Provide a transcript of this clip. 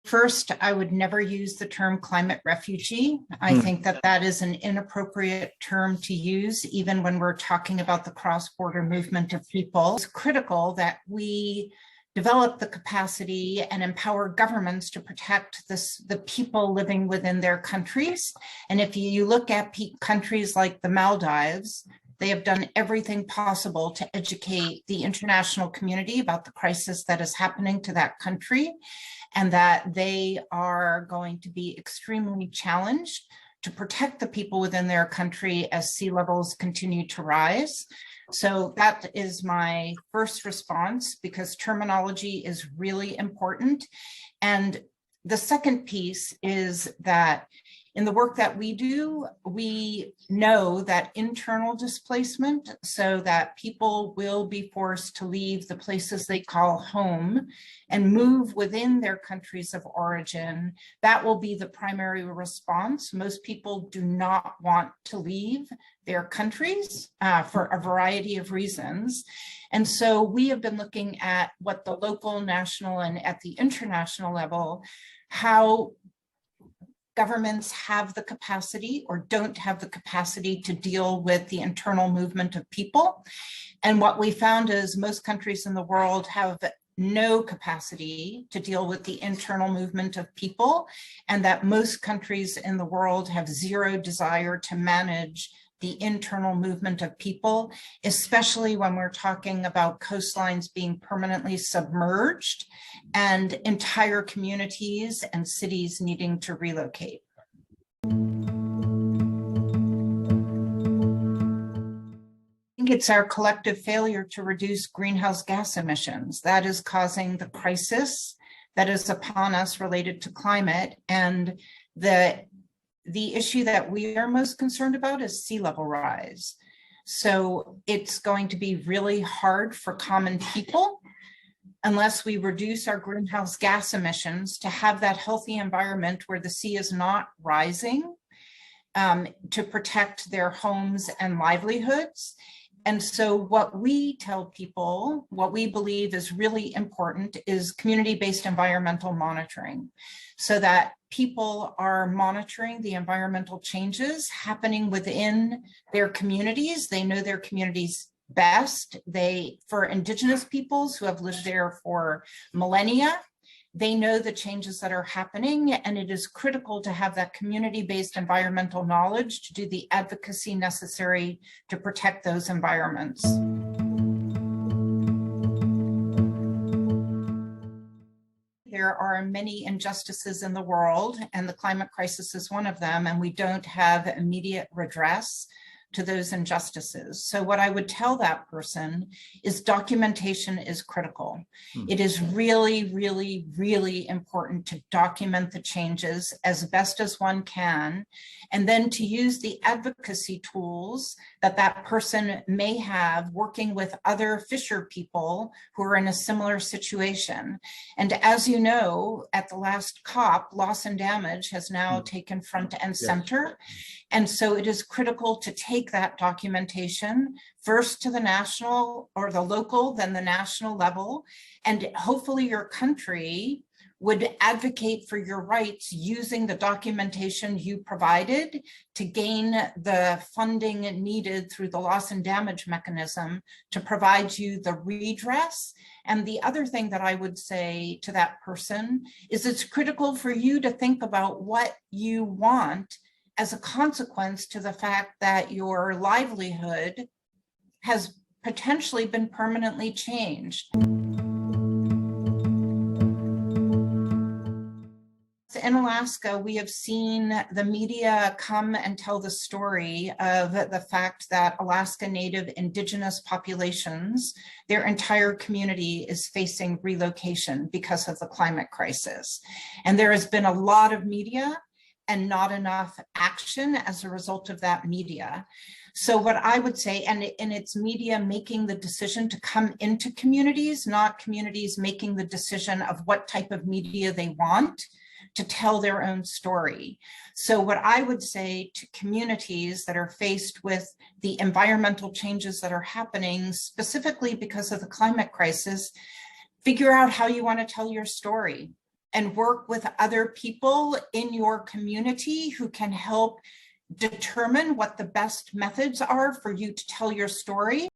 First, I would never use the term climate refugee. I think that that is an inappropriate term to use, even when we're talking about the cross-border movement of people. It's critical that we develop the capacity and empower governments to protect the people living within their countries. And if you look at countries like the Maldives, they have done everything possible to educate the international community about the crisis that is happening to that country, and that they are going to be extremely challenged to protect the people within their country as sea levels continue to rise. So that is my first response, because terminology is really important. And the second piece is that in the work that we do, we know that internal displacement, so that people will be forced to leave the places they call home and move within their countries of origin, that will be the primary response. Most people do not want to leave their countries for a variety of reasons. And so we have been looking at what the local, national, and at the international level, how governments have the capacity or don't have the capacity to deal with the internal movement of people. And what we found is most countries in the world have no capacity to deal with the internal movement of people, and that most countries in the world have zero desire to manage the internal movement of people, especially when we're talking about coastlines being permanently submerged and entire communities and cities needing to relocate. I think it's our collective failure to reduce greenhouse gas emissions that is causing the crisis that is upon us related to climate. And the issue that we are most concerned about is sea level rise. So it's going to be really hard for common people, unless we reduce our greenhouse gas emissions, to have that healthy environment where the sea is not rising, to protect their homes and livelihoods. And so what we tell people, what we believe is really important, is community-based environmental monitoring, so that people are monitoring the environmental changes happening within their communities. They know their communities best. For Indigenous peoples who have lived there for millennia, they know the changes that are happening, and it is critical to have that community-based environmental knowledge to do the advocacy necessary to protect those environments. There are many injustices in the world, and the climate crisis is one of them, and we don't have immediate redress to those injustices. So what I would tell that person is documentation is critical. It is really, really, really important to document the changes as best as one can, and then to use the advocacy tools that that person may have working with other fisher people who are in a similar situation. And as you know, at the last COP, loss and damage has now taken front and center. And so it is critical to take that documentation first to the national or the local, then the national level, and hopefully your country would advocate for your rights using the documentation you provided to gain the funding needed through the loss and damage mechanism to provide you the redress. And the other thing that I would say to that person is it's critical for you to think about what you want as a consequence to the fact that your livelihood has potentially been permanently changed. In Alaska, we have seen the media come and tell the story of the fact that Alaska Native Indigenous populations, their entire community is facing relocation because of the climate crisis. And there has been a lot of media and not enough action as a result of that media. So what I would say, and it's media making the decision to come into communities, not communities making the decision of what type of media they want to tell their own story. So what I would say to communities that are faced with the environmental changes that are happening, specifically because of the climate crisis, figure out how you want to tell your story. and work with other people in your community who can help determine what the best methods are for you to tell your story.